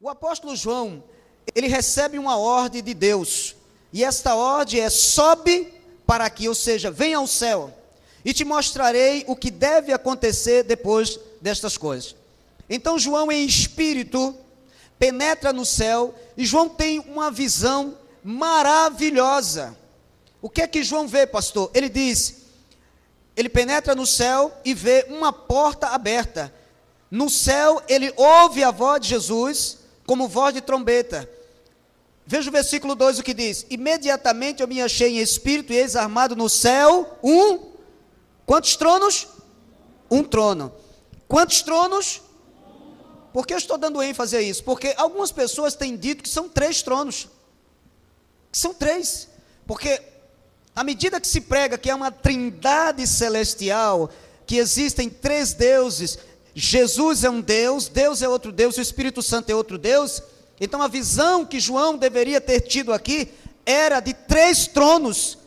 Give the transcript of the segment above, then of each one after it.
O apóstolo João, ele recebe uma ordem de Deus, e esta ordem é: sobe para aqui, ou seja, vem ao céu, e te mostrarei o que deve acontecer depois destas coisas. Então João, em espírito, penetra no céu, e João tem uma visão maravilhosa. O que é que João vê, pastor? Ele diz, ele penetra no céu e vê uma porta aberta. No céu ele ouve a voz de Jesus, como voz de trombeta. Veja o versículo 2, o que diz: imediatamente eu me achei em espírito, e eis armado no céu quantos tronos? Um trono. Quantos tronos? Por que eu estou dando ênfase a isso? Porque algumas pessoas têm dito que são 3 tronos. São 3. Porque à medida que se prega que é uma trindade celestial, que existem 3 deuses, Jesus é um Deus, Deus é outro Deus, o Espírito Santo é outro Deus. Então a visão que João deveria ter tido aqui era de 3 tronos.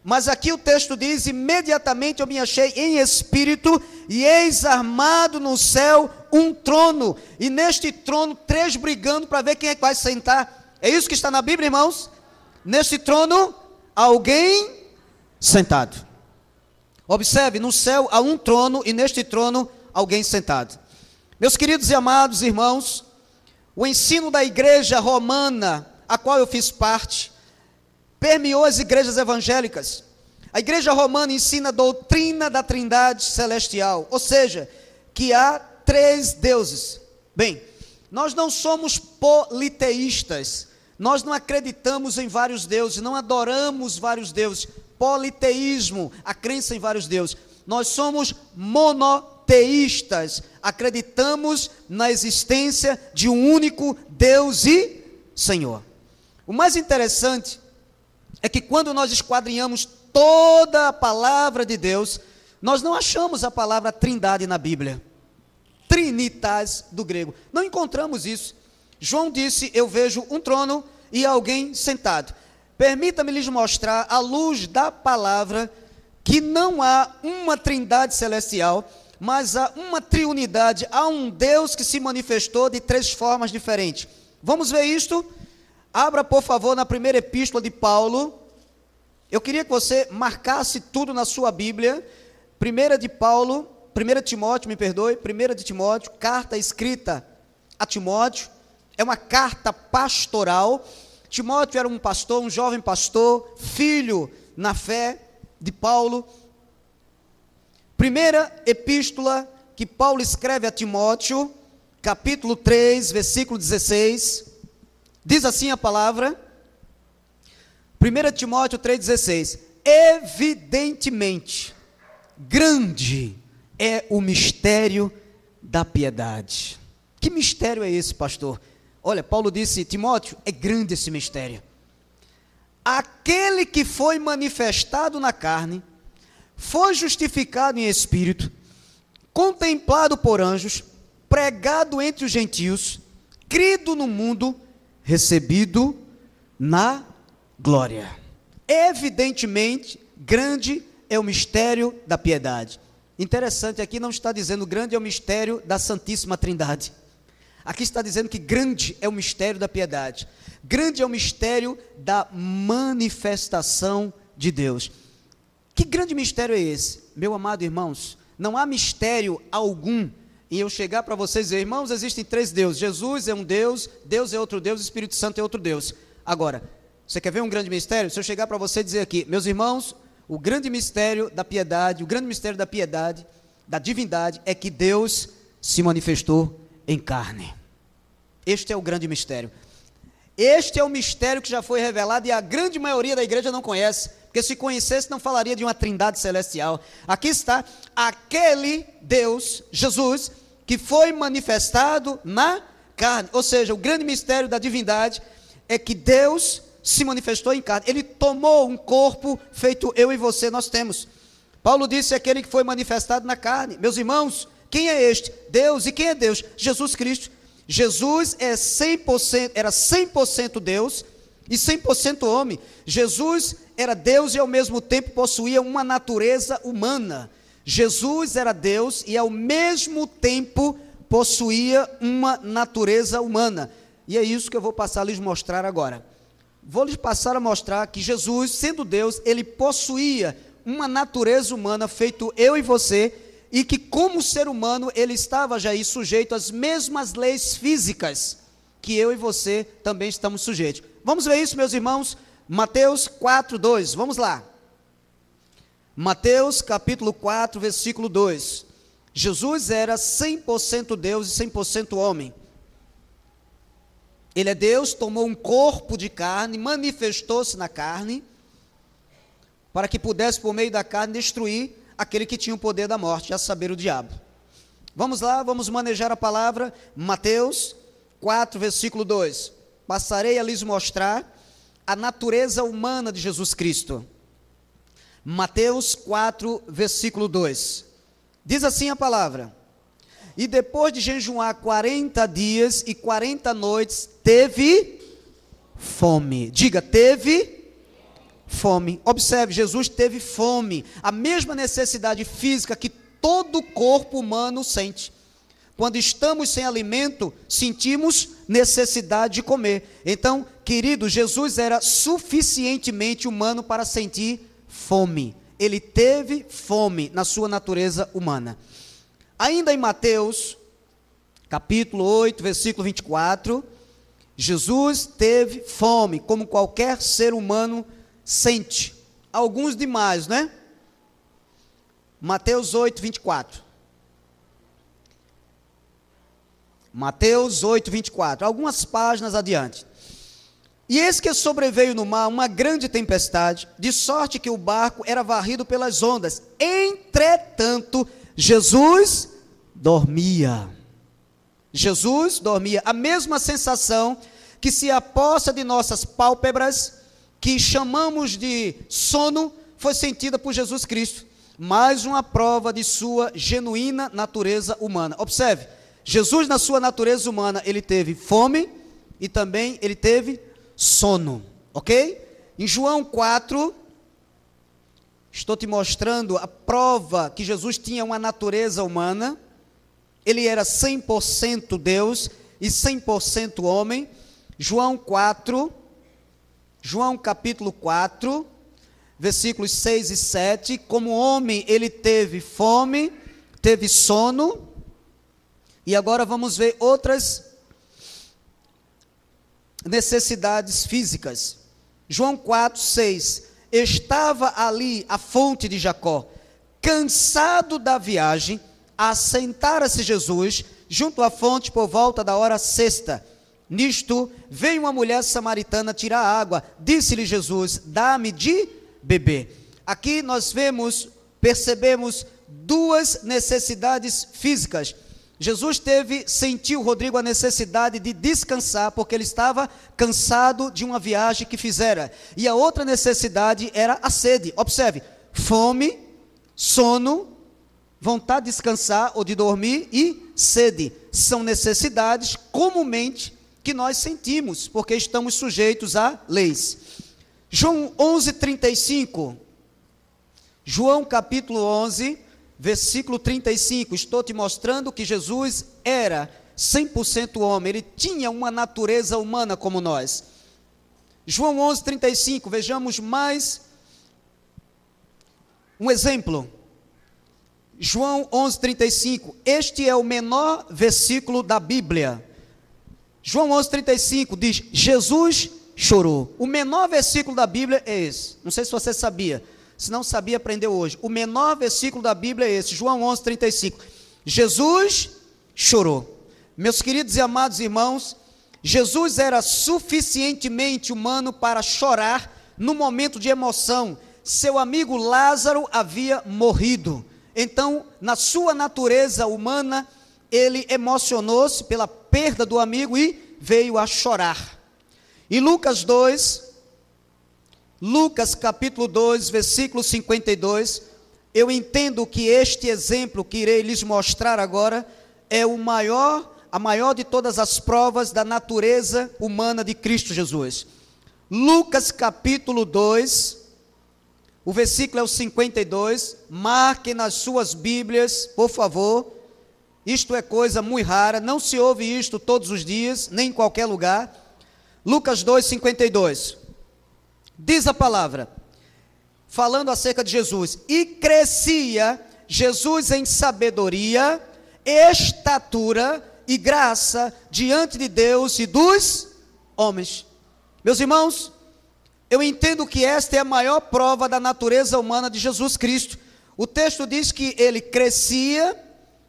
Mas aqui o texto diz: imediatamente eu me achei em espírito, e eis armado no céu um trono, e neste trono 3 brigando para ver quem é que vai sentar. É isso que está na Bíblia, irmãos? Neste trono, alguém sentado. Observe, no céu há um trono, e neste trono alguém sentado. Meus queridos e amados irmãos, o ensino da igreja romana, a qual eu fiz parte, permeou as igrejas evangélicas. A igreja romana ensina a doutrina da trindade celestial, ou seja, que há 3 deuses. Bem, nós não somos politeístas, nós não acreditamos em vários deuses, não adoramos vários deuses. Politeísmo, a crença em vários deuses. Nós somos monoteístas, acreditamos na existência de um único Deus e Senhor. O mais interessante é que quando nós esquadrinhamos toda a palavra de Deus, nós não achamos a palavra trindade na Bíblia. Trinitas do grego, não encontramos isso. João disse: eu vejo um trono e alguém sentado. Permita-me lhes mostrar, à luz da palavra, que não há uma trindade celestial, mas há uma triunidade, há um Deus que se manifestou de 3 formas diferentes. Vamos ver isto? Abra, por favor, na primeira epístola de Paulo. Eu queria que você marcasse tudo na sua Bíblia. 1 de Timóteo, carta escrita a Timóteo, é uma carta pastoral. Timóteo era um pastor, um jovem pastor, filho na fé de Paulo. Primeira epístola que Paulo escreve a Timóteo, capítulo 3, versículo 16, diz assim a palavra, 1 Timóteo 3,16: evidentemente, grande é o mistério da piedade. Que mistério é esse, pastor? Olha, Paulo disse: Timóteo, é grande esse mistério. Aquele que foi manifestado na carne, foi justificado em espírito, contemplado por anjos, pregado entre os gentios, crido no mundo, recebido na glória. Evidentemente, grande é o mistério da piedade. Interessante, aqui não está dizendo grande é o mistério da Santíssima Trindade. Aqui está dizendo que grande é o mistério da piedade. Grande é o mistério da manifestação de Deus. Que grande mistério é esse? Meu amado irmãos, não há mistério algum em eu chegar para vocês e dizer: irmãos, existem 3 deuses. Jesus é um Deus, Deus é outro Deus, o Espírito Santo é outro Deus. Agora, você quer ver um grande mistério? Se eu chegar para você e dizer aqui: meus irmãos, o grande mistério da piedade, o grande mistério da piedade, da divindade, é que Deus se manifestou em carne. Este é o grande mistério. Este é o mistério que já foi revelado e a grande maioria da igreja não conhece, porque se conhecesse não falaria de uma trindade celestial. Aqui está aquele Deus, Jesus, que foi manifestado na carne. Ou seja, o grande mistério da divindade é que Deus se manifestou em carne. Ele tomou um corpo feito eu e você, nós temos. Paulo disse: aquele que foi manifestado na carne. Meus irmãos, quem é este? Deus. E quem é Deus? Jesus Cristo. Jesus era 100% Deus e 100% homem. Jesus era Deus e ao mesmo tempo possuía uma natureza humana. Jesus era Deus e ao mesmo tempo possuía uma natureza humana. E é isso que eu vou passar a lhes mostrar agora. Vou lhes passar a mostrar que Jesus, sendo Deus, ele possuía uma natureza humana, feito eu e você, e que como ser humano, ele estava já aí sujeito às mesmas leis físicas que eu e você também estamos sujeitos. Vamos ver isso, meus irmãos? Mateus 4, 2, vamos lá. Mateus capítulo 4, versículo 2. Jesus era 100% Deus e 100% homem. Ele é Deus, tomou um corpo de carne, manifestou-se na carne, para que pudesse, por meio da carne, destruir aquele que tinha o poder da morte, a saber, o diabo. Vamos lá, vamos manejar a palavra. Mateus 4, versículo 2. Passarei a lhes mostrar a natureza humana de Jesus Cristo. Mateus 4, versículo 2. Diz assim a palavra: e depois de jejuar 40 dias e 40 noites, teve fome. Diga, teve fome. Observe, Jesus teve fome, a mesma necessidade física que todo corpo humano sente. Quando estamos sem alimento, sentimos necessidade de comer. Então, querido, Jesus era suficientemente humano para sentir fome. Ele teve fome na sua natureza humana. Ainda em Mateus, capítulo 8, versículo 24, Jesus teve fome, como qualquer ser humano sente. Alguns demais, né? Mateus 8, 24. Mateus 8, 24. Algumas páginas adiante. E eis que sobreveio no mar uma grande tempestade, de sorte que o barco era varrido pelas ondas. Entretanto, Jesus dormia. Jesus dormia. A mesma sensação que se aposta de nossas pálpebras, que chamamos de sono, foi sentida por Jesus Cristo. Mais uma prova de sua genuína natureza humana. Observe, Jesus na sua natureza humana, ele teve fome e também ele teve sono, ok? Em João 4, estou te mostrando a prova que Jesus tinha uma natureza humana. Ele era 100% Deus e 100% homem. João 4, João capítulo 4, versículos 6 e 7, como homem ele teve fome, teve sono. E agora vamos ver outras necessidades físicas. João 4, 6, estava ali a fonte de Jacó, cansado da viagem, assentara-se Jesus junto à fonte por volta da hora sexta. Nisto veio uma mulher samaritana tirar água. Disse-lhe Jesus: dá-me de beber. Aqui nós percebemos duas necessidades físicas. Jesus sentiu, Rodrigo, a necessidade de descansar, porque ele estava cansado de uma viagem que fizera. E a outra necessidade era a sede. Observe, fome, sono, vontade de descansar ou de dormir e sede. São necessidades comumente que nós sentimos, porque estamos sujeitos a leis. João 11, 35. João capítulo 11, versículo 35, estou te mostrando que Jesus era 100% homem, ele tinha uma natureza humana como nós. João 11, 35, vejamos mais um exemplo. João 11, 35, este é o menor versículo da Bíblia. João 11, 35 diz: Jesus chorou. O menor versículo da Bíblia é esse, não sei se você sabia. Se não sabia, aprendeu hoje. O menor versículo da Bíblia é esse, João 11, 35. Jesus chorou. Meus queridos e amados irmãos, Jesus era suficientemente humano para chorar no momento de emoção. Seu amigo Lázaro havia morrido. Então, na sua natureza humana, ele emocionou-se pela perda do amigo e veio a chorar. Em Lucas 2, Lucas capítulo 2, versículo 52, eu entendo que este exemplo que irei lhes mostrar agora é a maior de todas as provas da natureza humana de Cristo Jesus. Lucas capítulo 2, o versículo é o 52, marquem nas suas Bíblias, por favor. Isto é coisa muito rara, não se ouve isto todos os dias, nem em qualquer lugar. Lucas 2:52. Diz a palavra, falando acerca de Jesus: e crescia Jesus em sabedoria, estatura e graça diante de Deus e dos homens. Meus irmãos, eu entendo que esta é a maior prova da natureza humana de Jesus Cristo. O texto diz que ele crescia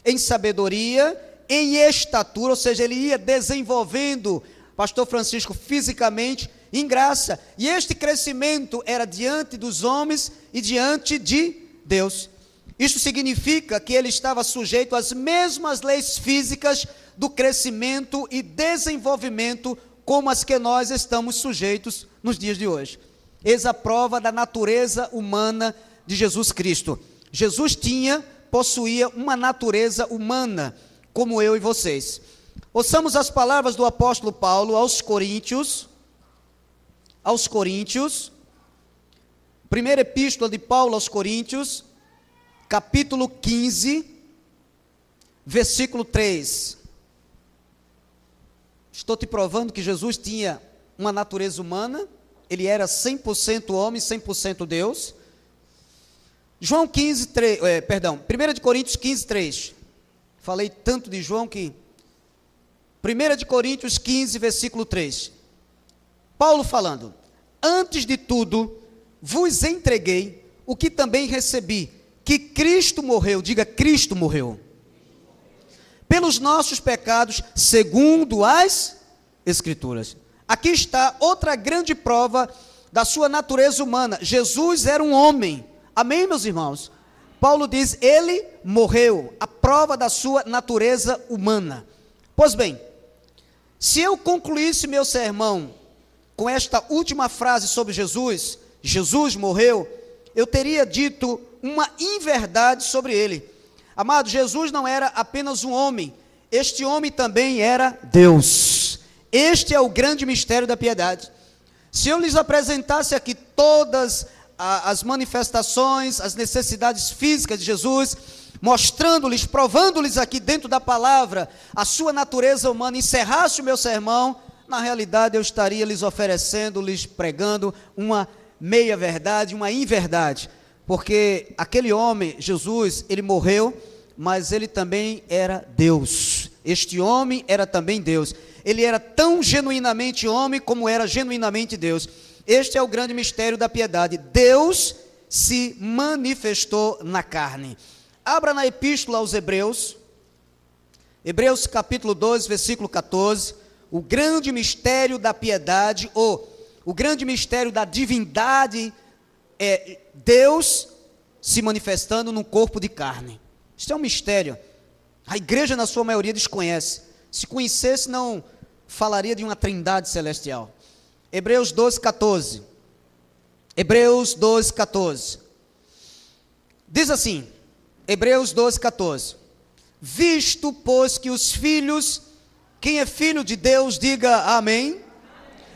em sabedoria, em estatura, ou seja, ele ia desenvolvendo, pastor Francisco, fisicamente, em graça, e este crescimento era diante dos homens e diante de Deus. Isso significa que ele estava sujeito às mesmas leis físicas do crescimento e desenvolvimento como as que nós estamos sujeitos nos dias de hoje. Eis a prova da natureza humana de Jesus Cristo. Jesus possuía uma natureza humana, como eu e vocês. Ouçamos as palavras do apóstolo Paulo aos Coríntios, primeira epístola de Paulo aos Coríntios, capítulo 15, versículo 3. Estou te provando que Jesus tinha uma natureza humana, ele era 100% homem, 100% Deus. 1 Coríntios 15, 3. Falei tanto de João que 1 Coríntios 15, versículo 3. Paulo falando: antes de tudo, vos entreguei o que também recebi, que Cristo morreu, diga, Cristo morreu, pelos nossos pecados, segundo as Escrituras. Aqui está outra grande prova da sua natureza humana. Jesus era um homem, amém, meus irmãos? Paulo diz, ele morreu, a prova da sua natureza humana. Pois bem, se eu concluísse meu sermão com esta última frase sobre Jesus, Jesus morreu, eu teria dito uma inverdade sobre ele. Amado, Jesus não era apenas um homem, este homem também era Deus. Este é o grande mistério da piedade. Se eu lhes apresentasse aqui todas as manifestações, as necessidades físicas de Jesus, mostrando-lhes, provando-lhes aqui dentro da palavra a sua natureza humana, encerrasse o meu sermão, na realidade eu estaria lhes oferecendo, lhes pregando uma meia verdade, uma inverdade, porque aquele homem, Jesus, ele morreu, mas ele também era Deus. Este homem era também Deus. Ele era tão genuinamente homem como era genuinamente Deus. Este é o grande mistério da piedade. Deus se manifestou na carne. Abra na epístola aos Hebreus, Hebreus capítulo 12, versículo 14, o grande mistério da piedade, ou o grande mistério da divindade, é Deus se manifestando num corpo de carne. Isso é um mistério. A igreja, na sua maioria, desconhece. Se conhecesse, não falaria de uma trindade celestial. Hebreus 12, 14. Hebreus 12, 14. Diz assim, Hebreus 12, 14. Visto, pois, que os filhos, quem é filho de Deus, diga amém.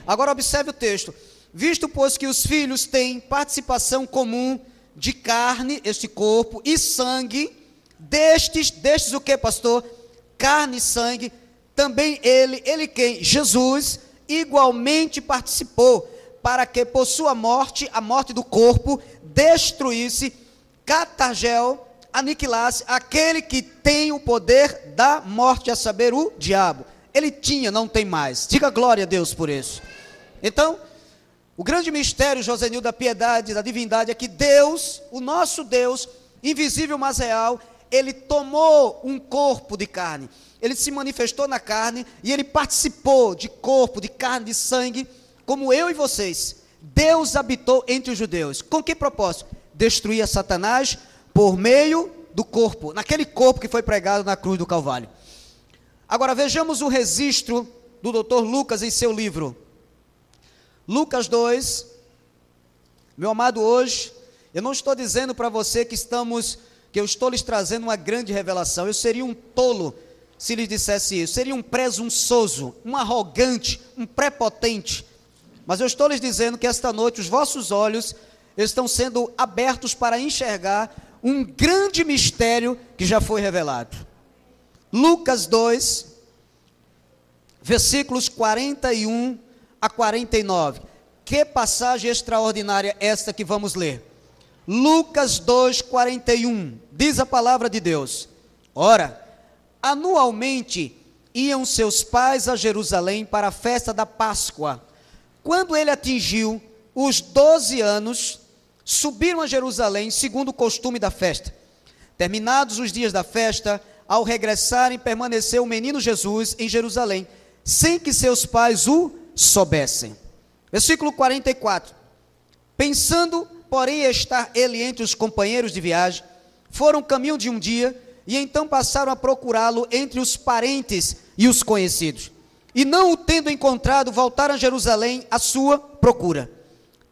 Agora observe o texto. Visto, pois, que os filhos têm participação comum de carne, este corpo, e sangue, destes o que, pastor? Carne e sangue, também ele quem? Jesus, igualmente participou, para que por sua morte, a morte do corpo, destruísse, catargel, aniquilasse, aquele que tem o poder da morte, a saber, o diabo. Ele tinha, não tem mais. Diga glória a Deus por isso. Então, o grande mistério, Josenil, da piedade, da divindade, é que Deus, o nosso Deus, invisível mas real, ele tomou um corpo de carne, ele se manifestou na carne, e ele participou de corpo, de carne, de sangue, como eu e vocês. Deus habitou entre os judeus, com que propósito? Destruir a Satanás, por meio do corpo, naquele corpo que foi pregado na cruz do Calvário. Agora vejamos o registro do Dr. Lucas em seu livro, Lucas 2, meu amado, hoje, eu não estou dizendo para você que eu estou lhes trazendo uma grande revelação, eu seria um tolo se lhes dissesse isso, seria um presunçoso, um arrogante, um prepotente, mas eu estou lhes dizendo que esta noite os vossos olhos estão sendo abertos para enxergar um grande mistério que já foi revelado. Lucas 2, versículos 41 a 49. Que passagem extraordinária esta que vamos ler. Lucas 2, 41. Diz a palavra de Deus: Ora, anualmente iam seus pais a Jerusalém para a festa da Páscoa. Quando ele atingiu os 12 anos, subiram a Jerusalém, segundo o costume da festa. Terminados os dias da festa, ao regressarem, permaneceu o menino Jesus em Jerusalém, sem que seus pais o soubessem. Versículo 44. Pensando, porém, estar ele entre os companheiros de viagem, foram caminho de um dia, e então passaram a procurá-lo entre os parentes e os conhecidos. E não o tendo encontrado, voltaram a Jerusalém à sua procura.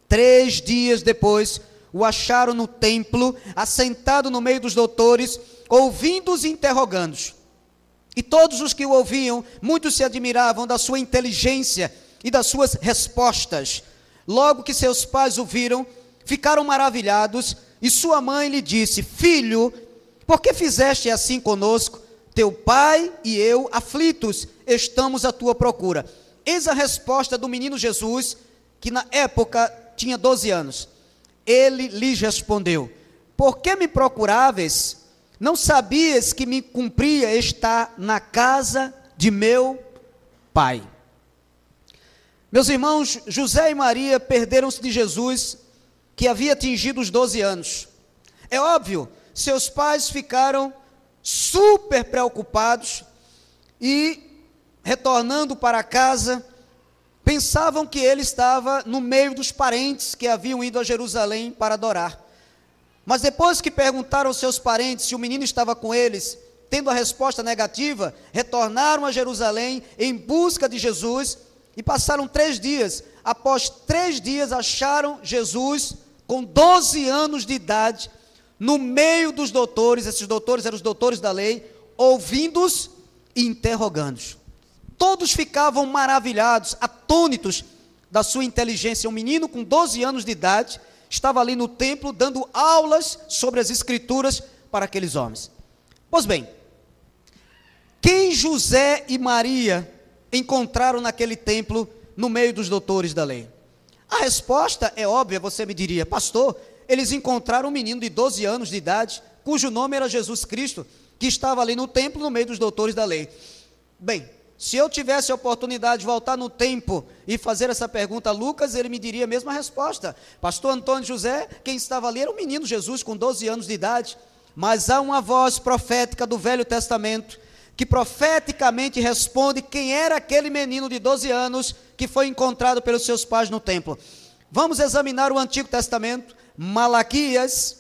3 dias depois, o acharam no templo, assentado no meio dos doutores, ouvindo-os e interrogando-os. E todos os que o ouviam, muitos se admiravam da sua inteligência e das suas respostas. Logo que seus pais o viram, ficaram maravilhados, e sua mãe lhe disse: Filho, por que fizeste assim conosco? Teu pai e eu, aflitos, estamos à tua procura. Eis a resposta do menino Jesus, que na época tinha 12 anos. Ele lhes respondeu: Por que me procuráveis? Não sabias que me cumpria estar na casa de meu pai? Meus irmãos, José e Maria perderam-se de Jesus, que havia atingido os 12 anos. É óbvio, seus pais ficaram super preocupados e, retornando para casa, pensavam que ele estava no meio dos parentes que haviam ido a Jerusalém para adorar. Mas depois que perguntaram aos seus parentes se o menino estava com eles, tendo a resposta negativa, retornaram a Jerusalém em busca de Jesus e passaram 3 dias. Após 3 dias acharam Jesus com 12 anos de idade, no meio dos doutores. Esses doutores eram os doutores da lei, ouvindo-os e interrogando-os. Todos ficavam maravilhados, atônitos da sua inteligência. Um menino com 12 anos de idade estava ali no templo dando aulas sobre as escrituras para aqueles homens. Pois bem, quem José e Maria encontraram naquele templo no meio dos doutores da lei? A resposta é óbvia, você me diria: pastor, eles encontraram um menino de 12 anos de idade, cujo nome era Jesus Cristo, que estava ali no templo no meio dos doutores da lei. Bem, se eu tivesse a oportunidade de voltar no tempo e fazer essa pergunta a Lucas, ele me diria a mesma resposta. Pastor Antônio José, quem estava ali era o menino Jesus com 12 anos de idade. Mas há uma voz profética do Velho Testamento que profeticamente responde quem era aquele menino de 12 anos que foi encontrado pelos seus pais no templo. Vamos examinar o Antigo Testamento, Malaquias,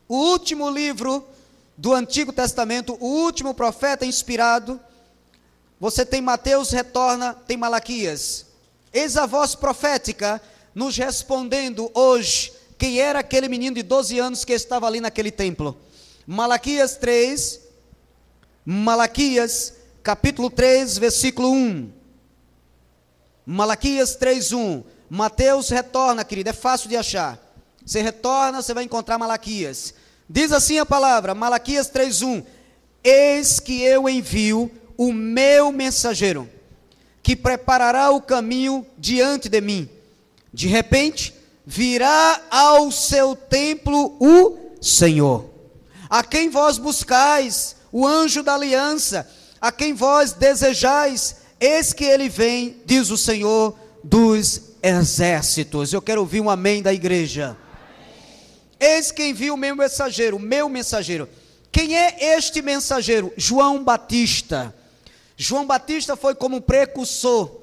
o último livro do Antigo Testamento, o último profeta inspirado. Você tem Mateus, retorna, tem Malaquias. Eis a voz profética nos respondendo hoje quem era aquele menino de 12 anos que estava ali naquele templo. Malaquias 3, Malaquias capítulo 3, versículo 1. Malaquias 3, 1. Mateus retorna, querido, é fácil de achar. Você retorna, você vai encontrar Malaquias. Diz assim a palavra, Malaquias 3, 1. Eis que eu envio o meu mensageiro, que preparará o caminho diante de mim. De repente, virá ao seu templo o Senhor, a quem vós buscais, o anjo da aliança, a quem vós desejais. Eis que ele vem, diz o Senhor dos exércitos. Eu quero ouvir um amém da igreja. Eis que envia o meu mensageiro, o meu mensageiro. Quem é este mensageiro? João Batista. João Batista foi como precursor.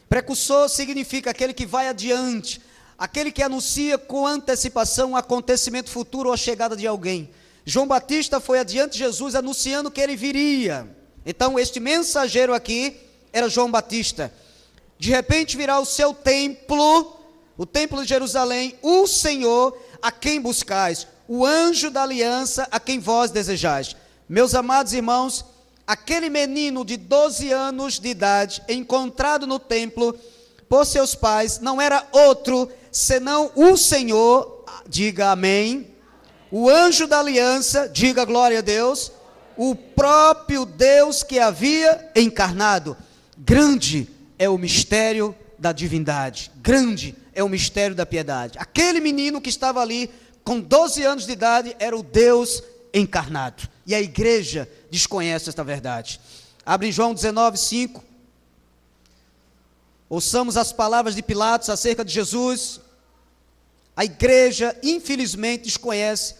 Precursor significa aquele que vai adiante, aquele que anuncia com antecipação um acontecimento futuro ou a chegada de alguém. João Batista foi adiante de Jesus anunciando que ele viria. Então este mensageiro aqui era João Batista. De repente virá o seu templo, o templo de Jerusalém, o Senhor a quem buscais, o anjo da aliança a quem vós desejais. Meus amados irmãos, aquele menino de 12 anos de idade, encontrado no templo por seus pais, não era outro senão o Senhor, diga amém, o anjo da aliança, diga glória a Deus, o próprio Deus que havia encarnado. Grande é o mistério da divindade, grande é o mistério da piedade. Aquele menino que estava ali com 12 anos de idade era o Deus encarnado, e a igreja desconhece esta verdade. Abre em João 19:5, ouçamos as palavras de Pilatos acerca de Jesus. A igreja infelizmente desconhece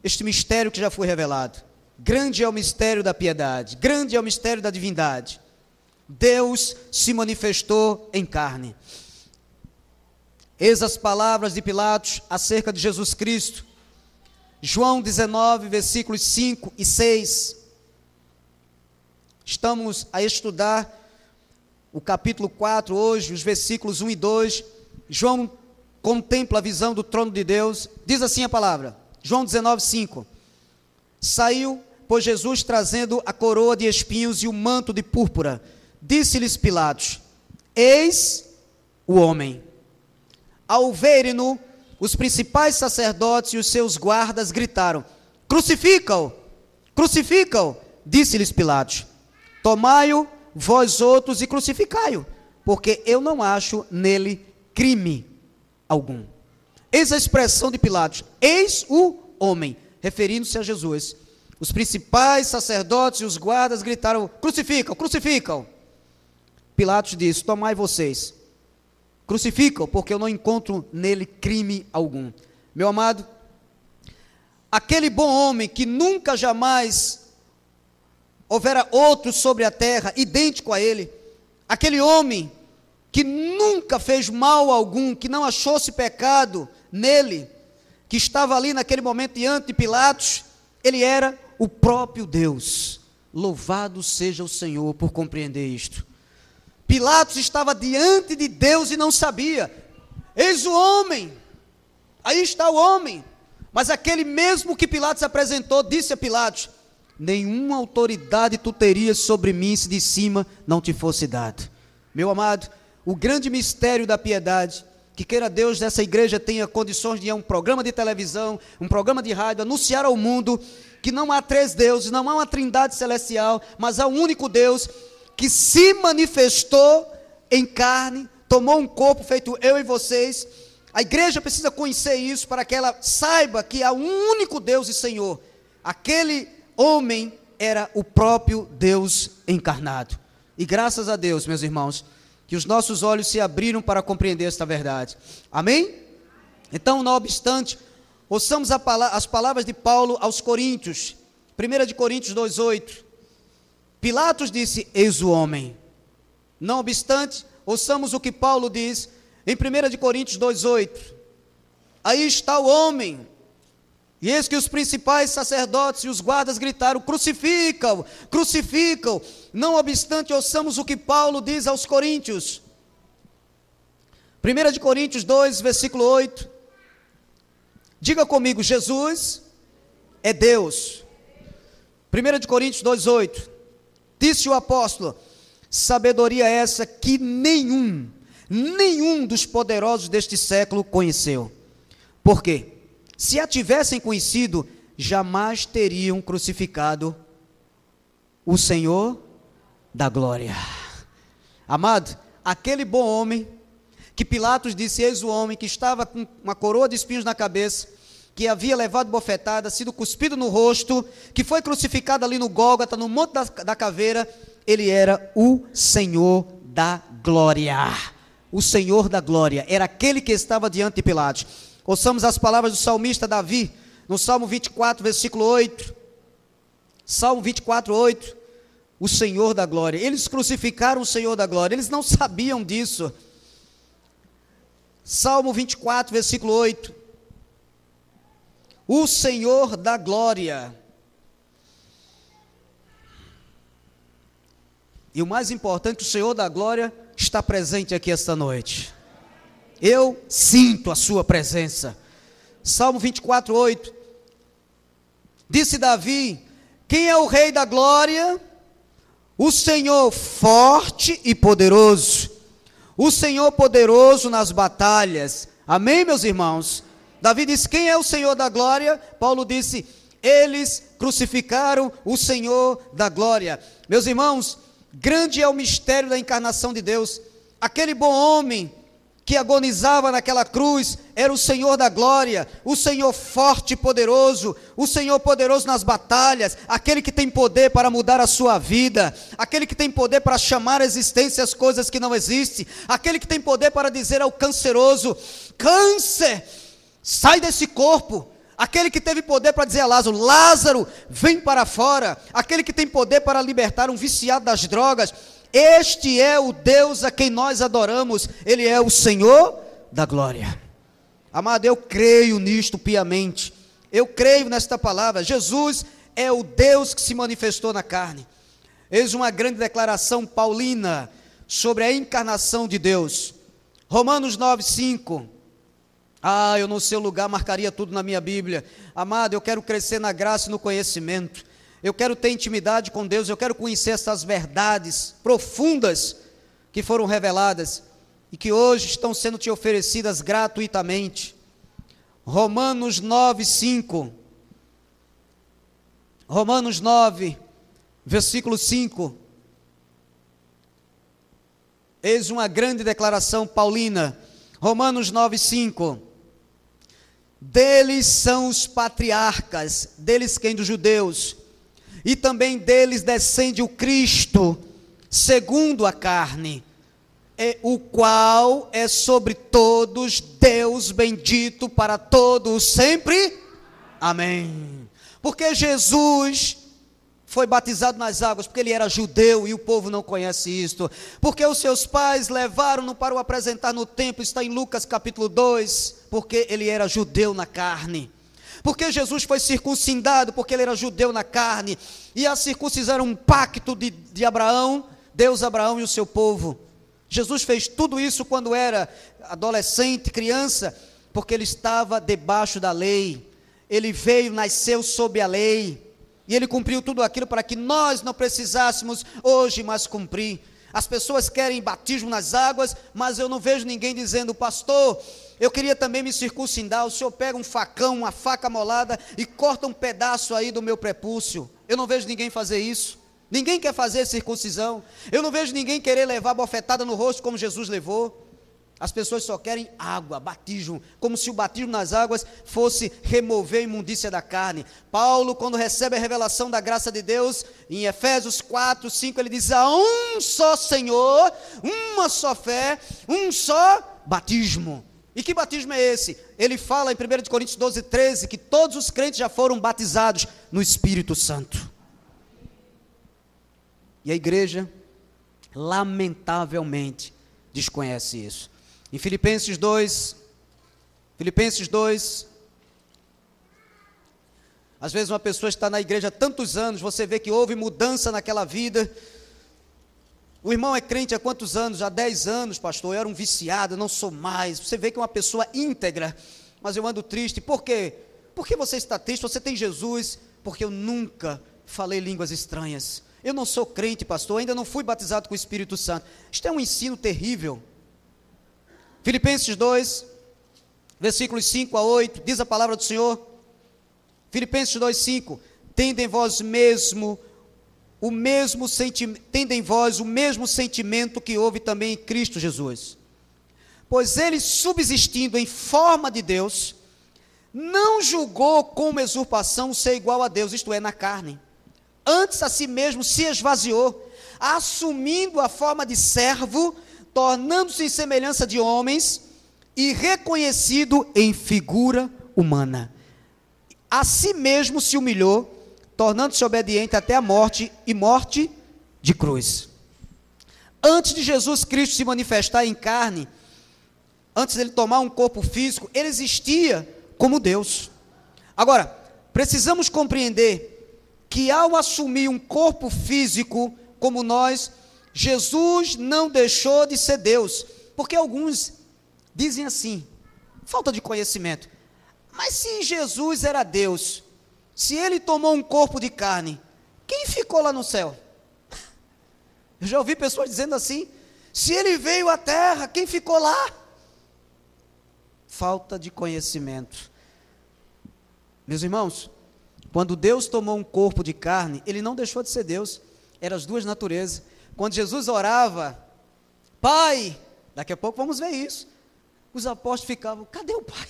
este mistério que já foi revelado. Grande é o mistério da piedade, grande é o mistério da divindade. Deus se manifestou em carne. Eis as palavras de Pilatos acerca de Jesus Cristo. João 19, versículos 5 e 6. Estamos a estudar o capítulo 4 hoje, os versículos 1 e 2. João contempla a visão do trono de Deus. Diz assim a palavra, João 19, 5. Saiu, pois, Jesus trazendo a coroa de espinhos e o manto de púrpura. Disse-lhes Pilatos: eis o homem. Ao verem-no, os principais sacerdotes e os seus guardas gritaram: crucifica-o, crucifica-o. Disse-lhes Pilatos: tomai-o vós outros e crucificai-o, porque eu não acho nele crime algum. Eis a expressão de Pilatos: eis o homem, referindo-se a Jesus. Os principais sacerdotes e os guardas gritaram: crucifica-o, crucifica-o. Pilatos disse: tomai vocês, crucifica-o, porque eu não encontro nele crime algum. Meu amado, aquele bom homem que nunca jamais houvera outro sobre a terra idêntico a ele, aquele homem que nunca fez mal algum, que não achou-se pecado nele, que estava ali naquele momento diante de Pilatos, ele era o próprio Deus. Louvado seja o Senhor por compreender isto. Pilatos estava diante de Deus e não sabia. Eis o homem, aí está o homem. Mas aquele mesmo que Pilatos apresentou, disse a Pilatos: nenhuma autoridade tu terias sobre mim se de cima não te fosse dado. Meu amado, o grande mistério da piedade, que queira Deus dessa igreja tenha condições de ir a um programa de televisão, um programa de rádio, anunciar ao mundo que não há três deuses, não há uma trindade celestial, mas há um único Deus que se manifestou em carne, tomou um corpo feito eu e vocês. A igreja precisa conhecer isso para que ela saiba que há um único Deus e Senhor. Aquele homem era o próprio Deus encarnado. E graças a Deus, meus irmãos, que os nossos olhos se abriram para compreender esta verdade. Amém? Então, não obstante, ouçamos as palavras de Paulo aos Coríntios. 1 de Coríntios 2:8. Pilatos disse: eis o homem. Não obstante, ouçamos o que Paulo diz em 1 de Coríntios 2:8. Aí está o homem. E eis que os principais sacerdotes e os guardas gritaram: crucifica-o, crucifica-o. Não obstante, ouçamos o que Paulo diz aos Coríntios. 1 de Coríntios 2, versículo 8. Diga comigo: Jesus é Deus. 1 de Coríntios 2, 8. Disse o apóstolo: sabedoria essa que nenhum dos poderosos deste século conheceu. Por quê? Se a tivessem conhecido, jamais teriam crucificado o Senhor da glória. Amado, aquele bom homem, que Pilatos disse: eis o homem, que estava com uma coroa de espinhos na cabeça, que havia levado bofetada, sido cuspido no rosto, que foi crucificado ali no Gólgota, no Monte da Caveira, ele era o Senhor da glória. O Senhor da glória, era aquele que estava diante de Pilatos. Ouçamos as palavras do salmista Davi, no Salmo 24, versículo 8. Salmo 24, 8. O Senhor da glória. Eles crucificaram o Senhor da glória, eles não sabiam disso. Salmo 24, versículo 8. O Senhor da glória. E o mais importante, o Senhor da glória está presente aqui esta noite. Eu sinto a sua presença. Salmo 24, 8. Disse Davi: quem é o Rei da glória? O Senhor forte e poderoso. O Senhor poderoso nas batalhas. Amém, meus irmãos? Davi disse: quem é o Senhor da glória? Paulo disse: Eles crucificaram o Senhor da glória. Meus irmãos, grande é o mistério da encarnação de Deus. Aquele bom homem que agonizava naquela cruz era o Senhor da glória, o Senhor forte e poderoso, o Senhor poderoso nas batalhas, aquele que tem poder para mudar a sua vida, aquele que tem poder para chamar à existência as coisas que não existem, aquele que tem poder para dizer ao canceroso: câncer, sai desse corpo. Aquele que teve poder para dizer a Lázaro: Lázaro, vem para fora. Aquele que tem poder para libertar um viciado das drogas. Este é o Deus a quem nós adoramos. Ele é o Senhor da glória. Amado, eu creio nisto piamente. Eu creio nesta palavra. Jesus é o Deus que se manifestou na carne. Eis uma grande declaração paulina sobre a encarnação de Deus. Romanos 9:5. Eu no seu lugar marcaria tudo na minha Bíblia. Amado, eu quero crescer na graça e no conhecimento. Eu quero ter intimidade com Deus, eu quero conhecer essas verdades profundas que foram reveladas e que hoje estão sendo te oferecidas gratuitamente. Romanos 9:5. Romanos 9, versículo 5. Eis uma grande declaração paulina. Romanos 9:5. Deles são os patriarcas, deles quem? Dos judeus, e também deles descende o Cristo, segundo a carne, o qual é sobre todos Deus bendito para todos sempre. Amém. Porque Jesus foi batizado nas águas, porque ele era judeu e o povo não conhece isto. Porque os seus pais levaram-no para o apresentar no templo, está em Lucas capítulo 2, porque ele era judeu na carne. Porque Jesus foi circuncidado, porque ele era judeu na carne. E a circuncisão era um pacto de Abraão, Deus, Abraão e o seu povo. Jesus fez tudo isso quando era adolescente, criança, porque ele estava debaixo da lei. Ele veio, nasceu sob a lei. E ele cumpriu tudo aquilo para que nós não precisássemos hoje mais cumprir. As pessoas querem batismo nas águas, mas eu não vejo ninguém dizendo: pastor, eu queria também me circuncidar. O senhor pega um facão, uma faca molada e corta um pedaço aí do meu prepúcio. Eu não vejo ninguém fazer isso. Ninguém quer fazer circuncisão. Eu não vejo ninguém querer levar bofetada no rosto como Jesus levou. As pessoas só querem água, batismo, como se o batismo nas águas fosse remover a imundícia da carne. Paulo, quando recebe a revelação da graça de Deus, em Efésios 4, 5, ele diz: há um só Senhor, uma só fé, um só batismo. E que batismo é esse? Ele fala em 1 Coríntios 12, 13, que todos os crentes já foram batizados no Espírito Santo. E a igreja, lamentavelmente, desconhece isso. Em Filipenses 2, às vezes uma pessoa está na igreja há tantos anos, você vê que houve mudança naquela vida. O irmão é crente há quantos anos? Há 10 anos, pastor, eu era um viciado, eu não sou mais. Você vê que é uma pessoa íntegra, mas eu ando triste. Por quê? Por que você está triste? Você tem Jesus? Porque eu nunca falei línguas estranhas. Eu não sou crente, pastor, ainda não fui batizado com o Espírito Santo. Isto é um ensino terrível. Filipenses 2, versículos 5 a 8, diz a palavra do Senhor. Filipenses 2, 5, tendem em vós o mesmo sentimento que houve também em Cristo Jesus. Pois ele, subsistindo em forma de Deus, não julgou como usurpação ser igual a Deus, isto é, na carne. Antes a si mesmo se esvaziou, assumindo a forma de servo, tornando-se em semelhança de homens e reconhecido em figura humana. A si mesmo se humilhou, tornando-se obediente até a morte e morte de cruz. Antes de Jesus Cristo se manifestar em carne, antes dele tomar um corpo físico, ele existia como Deus. Agora, precisamos compreender que ao assumir um corpo físico como nós, Jesus não deixou de ser Deus, porque alguns dizem assim, falta de conhecimento, mas se Jesus era Deus, se ele tomou um corpo de carne, quem ficou lá no céu? Eu já ouvi pessoas dizendo assim, se ele veio à terra, quem ficou lá? Falta de conhecimento. Meus irmãos, Quando Deus tomou um corpo de carne, ele não deixou de ser Deus, eram as duas naturezas. Quando Jesus orava, Pai, daqui a pouco vamos ver isso, os apóstolos ficavam, cadê o Pai?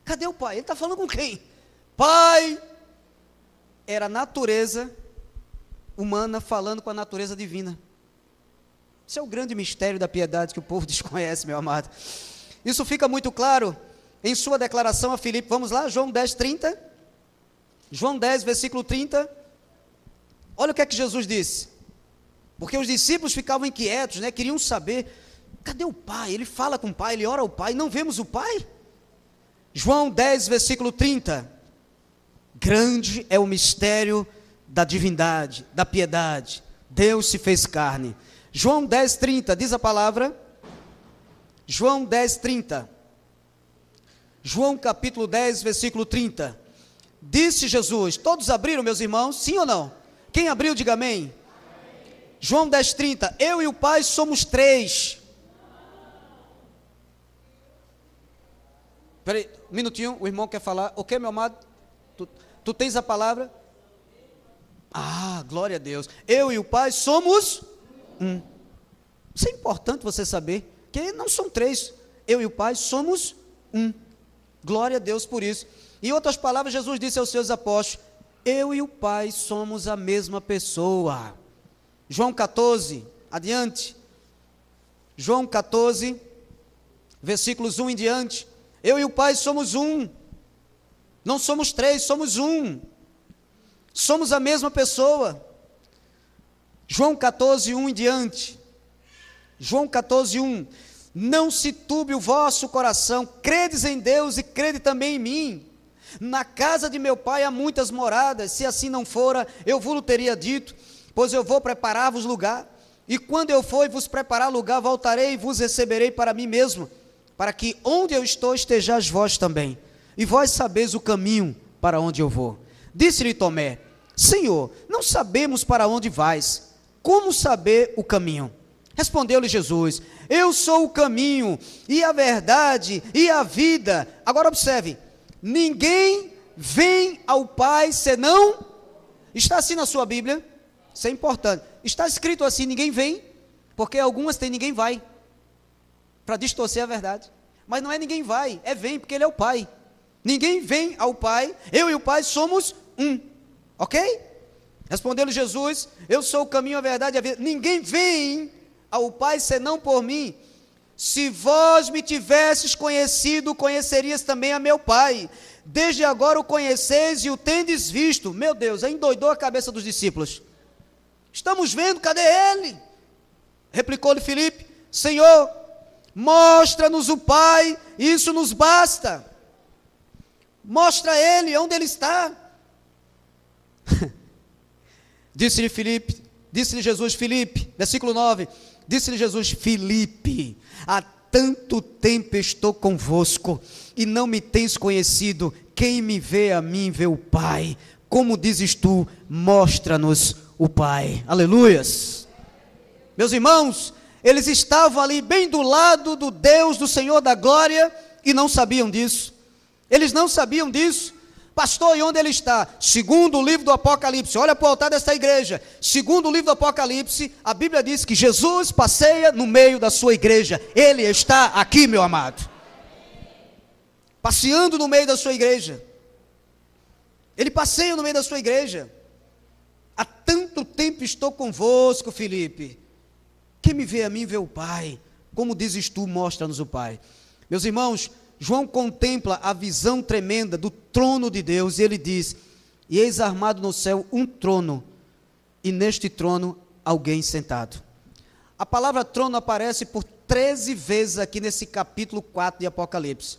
Cadê o Pai? Ele está falando com quem? Pai, era a natureza humana falando com a natureza divina. Esse é o grande mistério da piedade que o povo desconhece, meu amado. Isso fica muito claro em sua declaração a Filipe. Vamos lá, João 10, 30. João 10, versículo 30. Olha o que é que Jesus disse. Porque os discípulos ficavam inquietos, né? Queriam saber, cadê o Pai? Ele fala com o Pai, ele ora ao Pai, não vemos o Pai? João 10, versículo 30. Grande é o mistério da divindade, da piedade. Deus se fez carne. João 10, 30, diz a palavra. João 10, 30. João capítulo 10, versículo 30. Disse Jesus, todos abriram, meus irmãos? Sim ou não? Quem abriu, diga amém. João 10, 30. Eu e o Pai somos três. Espera aí, um minutinho, o irmão quer falar. O que, meu amado? Tu tens a palavra? Ah, glória a Deus. Eu e o Pai somos um. Isso é importante você saber, que não são três. Eu e o Pai somos um. Glória a Deus por isso. Em outras palavras, Jesus disse aos seus apóstolos, eu e o Pai somos a mesma pessoa. João 14, adiante. João 14, versículos 1 em diante. Eu e o Pai somos um. Não somos três, somos um. Somos a mesma pessoa. João 14, 1 em diante. João 14, 1. Não se turbe o vosso coração, credes em Deus e crede também em mim. Na casa de meu Pai há muitas moradas, se assim não fora, eu vos teria dito, pois eu vou preparar-vos lugar. E quando eu for e vos preparar lugar, voltarei e vos receberei para mim mesmo, para que onde eu estou estejais vós também. E vós sabeis o caminho para onde eu vou. Disse-lhe Tomé, Senhor, não sabemos para onde vais, como saber o caminho? Respondeu-lhe Jesus, eu sou o caminho, e a verdade, e a vida. Agora observe, ninguém vem ao Pai senão, está assim na sua Bíblia, isso é importante, está escrito assim, ninguém vem, porque algumas tem ninguém vai, para distorcer a verdade, mas não é ninguém vai, é vem, porque Ele é o Pai. Ninguém vem ao Pai, eu e o Pai somos um, ok? Respondeu-lhe Jesus, eu sou o caminho, a verdade e a vida, ninguém vem ao Pai senão por mim. Se vós me tivesses conhecido, conhecerias também a meu Pai. Desde agora o conheceis e o tendes visto. Meu Deus, endoidou a cabeça dos discípulos. Estamos vendo, cadê Ele? Replicou-lhe Filipe, Senhor, mostra-nos o Pai, isso nos basta. Mostra Ele, onde Ele está. Disse-lhe Filipe, disse-lhe Jesus, Filipe, versículo 9, disse-lhe Jesus, Filipe, há tanto tempo estou convosco, e não me tens conhecido, quem me vê a mim vê o Pai, como dizes tu, mostra-nos o Pai, aleluias. Meus irmãos, eles estavam ali bem do lado do Deus, do Senhor da glória, e não sabiam disso, eles não sabiam disso. Pastor, e onde ele está? Segundo o livro do Apocalipse, olha para o altar desta igreja, segundo o livro do Apocalipse, a Bíblia diz que Jesus passeia no meio da sua igreja, Ele está aqui, meu amado, passeando no meio da sua igreja, Ele passeia no meio da sua igreja. Há tanto tempo estou convosco, Filipe, quem me vê a mim vê o Pai, como dizes tu, mostra-nos o Pai. Meus irmãos, João contempla a visão tremenda do trono de Deus, e ele diz, e eis armado no céu um trono, e neste trono alguém sentado. A palavra trono aparece por 13 vezes aqui nesse capítulo 4 de Apocalipse.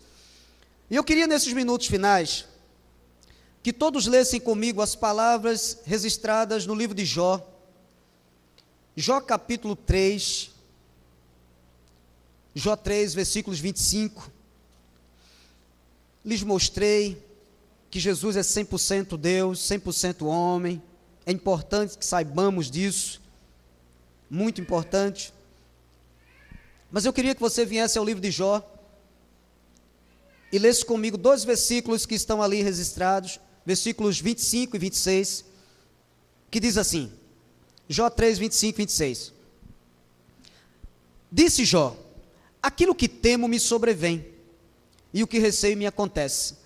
E eu queria nesses minutos finais, que todos lessem comigo as palavras registradas no livro de Jó, Jó capítulo 3, Jó 3, versículos 25, lhes mostrei que Jesus é 100% Deus, 100% homem, é importante que saibamos disso, muito importante, mas eu queria que você viesse ao livro de Jó, e lesse comigo 2 versículos que estão ali registrados, versículos 25 e 26, que diz assim, Jó 3, 25 e 26. Disse Jó, aquilo que temo me sobrevém, e o que receio me acontece.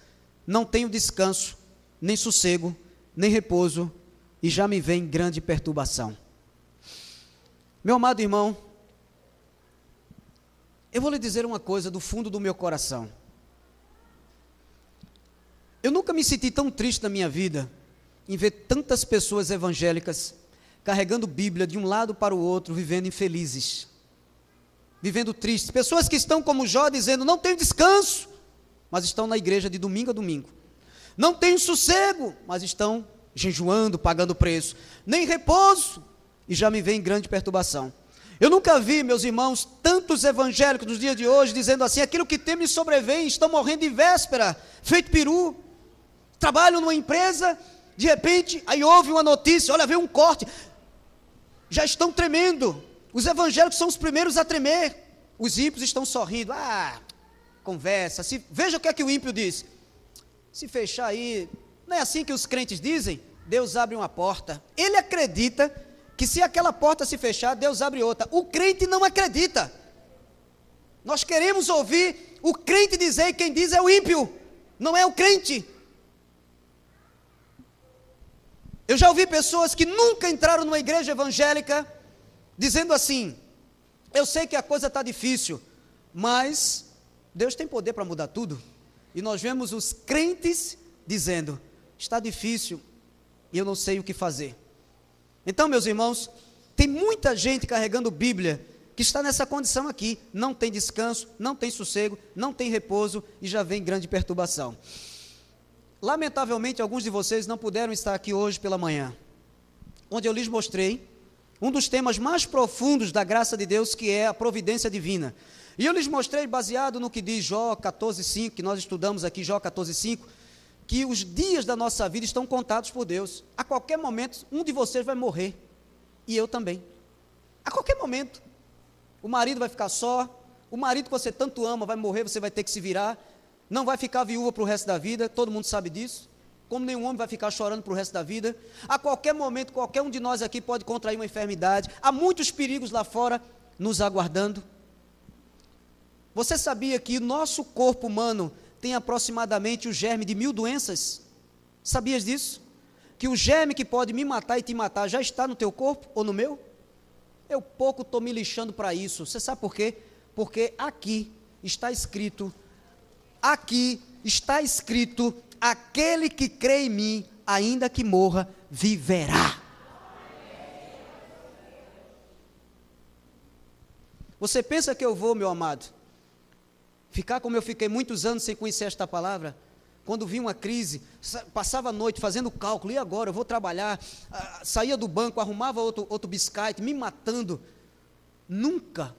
Não tenho descanso, nem sossego, nem repouso, e já me vem grande perturbação. Meu amado irmão, eu vou lhe dizer uma coisa do fundo do meu coração. Eu nunca me senti tão triste na minha vida, em ver tantas pessoas evangélicas, carregando Bíblia de um lado para o outro, vivendo infelizes, vivendo tristes, pessoas que estão como Jó, dizendo, não tenho descanso, mas estão na igreja de domingo a domingo, não tenho sossego, mas estão jejuando, pagando preço, nem repouso, e já me vem grande perturbação. Eu nunca vi, meus irmãos, tantos evangélicos nos dias de hoje, dizendo assim, aquilo que tem me sobrevém, estão morrendo em véspera, feito peru, trabalham numa empresa, de repente, aí houve uma notícia, olha, veio um corte, já estão tremendo, os evangélicos são os primeiros a tremer, os ímpios estão sorrindo, conversa, veja o que é que o ímpio diz, se fechar aí, não é assim que os crentes dizem? Deus abre uma porta, ele acredita que se aquela porta se fechar, Deus abre outra, o crente não acredita, nós queremos ouvir o crente dizer, e quem diz é o ímpio, não é o crente. Eu já ouvi pessoas que nunca entraram numa igreja evangélica, dizendo assim, eu sei que a coisa está difícil, mas Deus tem poder para mudar tudo, e nós vemos os crentes dizendo, está difícil, e eu não sei o que fazer. Então, meus irmãos, tem muita gente carregando Bíblia, que está nessa condição aqui, não tem descanso, não tem sossego, não tem repouso, e já vem grande perturbação. Lamentavelmente, alguns de vocês não puderam estar aqui hoje pela manhã, onde eu lhes mostrei um dos temas mais profundos da graça de Deus, que é a providência divina. E eu lhes mostrei, baseado no que diz Jó 14,5, que nós estudamos aqui, Jó 14,5, que os dias da nossa vida estão contados por Deus. A qualquer momento, um de vocês vai morrer, e eu também. A qualquer momento, o marido vai ficar só, o marido que você tanto ama vai morrer, você vai ter que se virar, não vai ficar viúva para o resto da vida, todo mundo sabe disso, como nenhum homem vai ficar chorando para o resto da vida. A qualquer momento, qualquer um de nós aqui pode contrair uma enfermidade, há muitos perigos lá fora nos aguardando. Você sabia que o nosso corpo humano tem aproximadamente o germe de 1000 doenças? Sabias disso? Que o germe que pode me matar e te matar já está no teu corpo ou no meu? Eu pouco estou me lixando para isso. Você sabe por quê? Porque aqui está escrito, aquele que crê em mim, ainda que morra, viverá. Você pensa que eu vou, meu amado, ficar como eu fiquei muitos anos sem conhecer esta palavra? Quando vinha uma crise, passava a noite fazendo cálculo, e agora eu vou trabalhar, saía do banco, arrumava outro biscate, me matando. Nunca.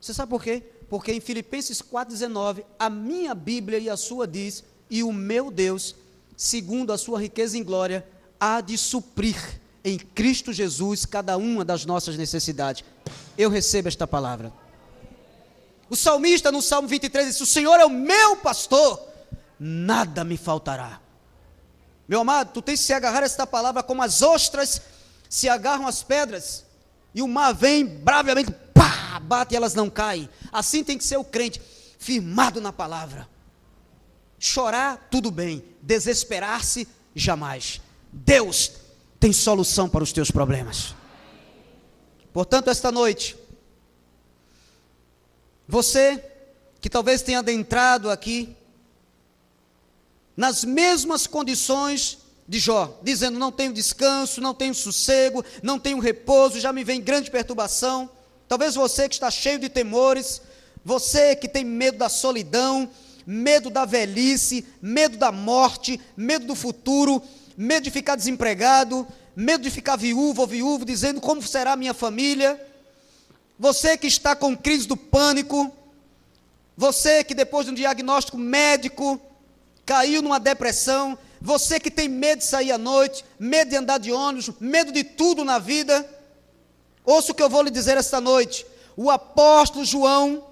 Você sabe por quê? Porque em Filipenses 4,19, a minha Bíblia e a sua diz, e o meu Deus, segundo a sua riqueza em glória, há de suprir em Cristo Jesus cada uma das nossas necessidades. Eu recebo esta palavra. O salmista no Salmo 23 disse, o Senhor é o meu pastor, nada me faltará. Meu amado, tu tens que se agarrar a esta palavra como as ostras se agarram às pedras, e o mar vem bravamente, pá, bate e elas não caem. Assim tem que ser o crente, firmado na palavra. Chorar, tudo bem, desesperar-se, jamais. Deus tem solução para os teus problemas. Portanto, esta noite, você que talvez tenha adentrado aqui, nas mesmas condições de Jó, dizendo, não tenho descanso, não tenho sossego, não tenho repouso, já me vem grande perturbação. Talvez você que está cheio de temores, você que tem medo da solidão, medo da velhice, medo da morte, medo do futuro, medo de ficar desempregado, medo de ficar viúvo ou viúvo, dizendo, como será a minha família? Você que está com crise do pânico, você que depois de um diagnóstico médico, caiu numa depressão, você que tem medo de sair à noite, medo de andar de ônibus, medo de tudo na vida, ouça o que eu vou lhe dizer esta noite. O apóstolo João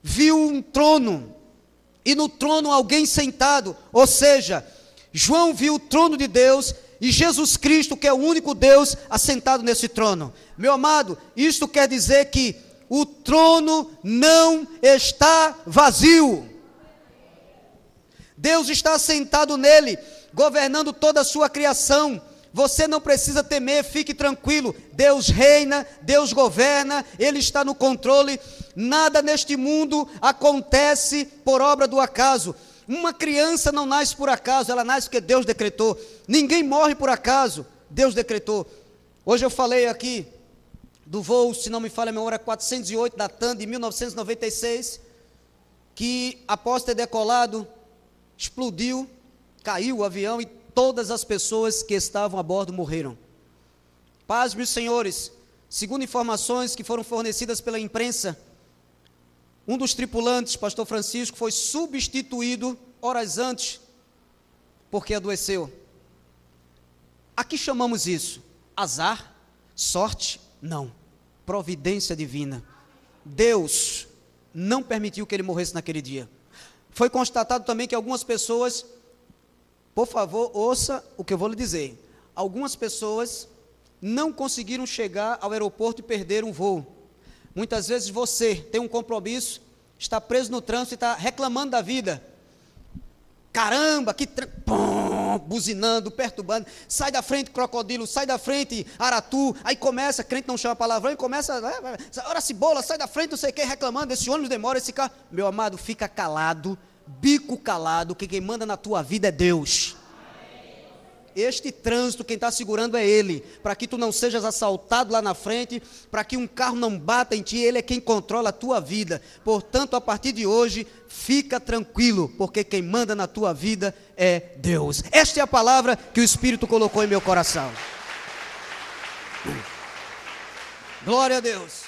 viu um trono, e no trono alguém sentado. Ou seja, João viu o trono de Deus e Jesus Cristo, que é o único Deus, assentado nesse trono. Meu amado, isto quer dizer que o trono não está vazio. Deus está assentado nele, governando toda a sua criação. Você não precisa temer, fique tranquilo. Deus reina, Deus governa, Ele está no controle. Nada neste mundo acontece por obra do acaso. Uma criança não nasce por acaso, ela nasce porque Deus decretou. Ninguém morre por acaso, Deus decretou. Hoje eu falei aqui do voo, se não me falha a memória, 408 da TAM de 1996, que após ter decolado, explodiu, caiu o avião e todas as pessoas que estavam a bordo morreram. Paz, meus senhores, segundo informações que foram fornecidas pela imprensa, um dos tripulantes, pastor Francisco, foi substituído horas antes, porque adoeceu. A que chamamos isso? Azar? Sorte? Não. Providência divina. Deus não permitiu que ele morresse naquele dia. Foi constatado também que algumas pessoas, por favor, ouça o que eu vou lhe dizer. Algumas pessoas não conseguiram chegar ao aeroporto e perderam um voo. Muitas vezes você tem um compromisso, está preso no trânsito e está reclamando da vida. Caramba, que buzinando, perturbando, sai da frente crocodilo, sai da frente aratu, aí começa, crente não chama palavrão, e começa, ora cebola, sai da frente, não sei o que, reclamando, esse ônibus demora, esse carro. Meu amado, fica calado, bico calado, que quem manda na tua vida é Deus. Este trânsito, quem está segurando é Ele, para que tu não sejas assaltado lá na frente, para que um carro não bata em ti, Ele é quem controla a tua vida. Portanto, a partir de hoje, fica tranquilo, porque quem manda na tua vida é Deus. Esta é a palavra que o Espírito colocou em meu coração. Glória a Deus.